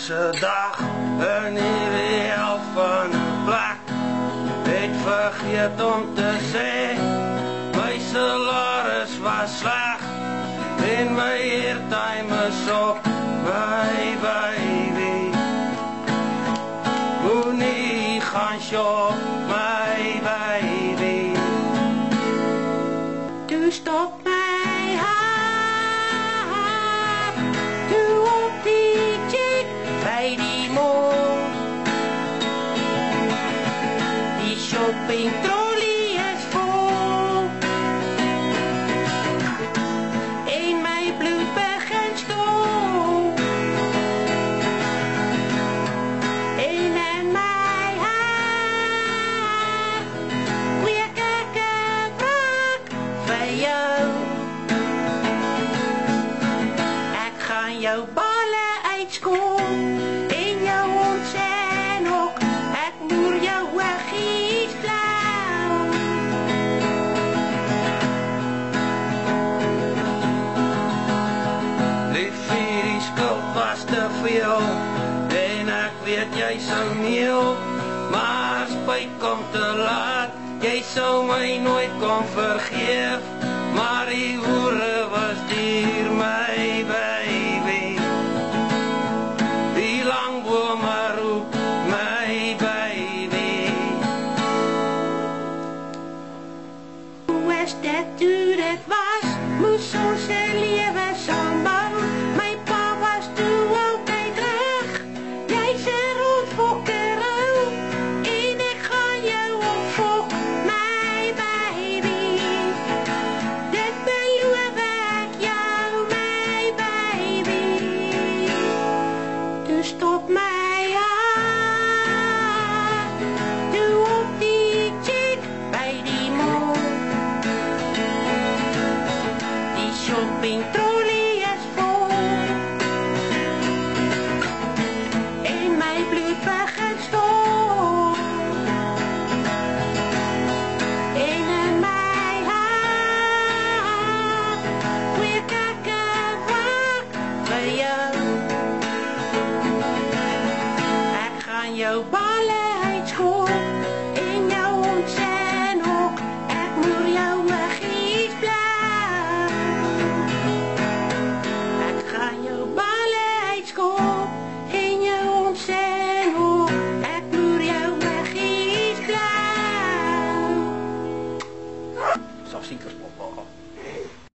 se dag in die helft van 'n plek. Het vergeet om te sê, my salaris was sleg en my airtime is op, my baby. Moenie gaan shop, my baby. Toe stop my hart, toe op die chick by die mall. Die shopping trolley is vol en my bloed begin stol. En in my hart kweek ek 'n wrak vir jou. Ek gaan jou balle uitskool en jou ontsien ook. Ek moer jou oogies blauw. Liefie, die skuld was te veel en ek weet jy sou meel, maar spyt kom te laat. Jy sou my nooit kon vergeef, maar die hoere was duur, my baby. Die langbome roep, my baby. Hoe is dit toe dit was? Moes ons se lewe saam bou. My pa was toe altyd reg. Jy's 'n rotfokker ou en ek gaan jou opfok, my baby. Dit beloof ek jou, my baby. Toe stop my hart, toe op die chick by die mall. Die shopping trolley is vol en my bloed begin stol. En in my hart kweek ek 'n wrak vir jou. Ek gaan jou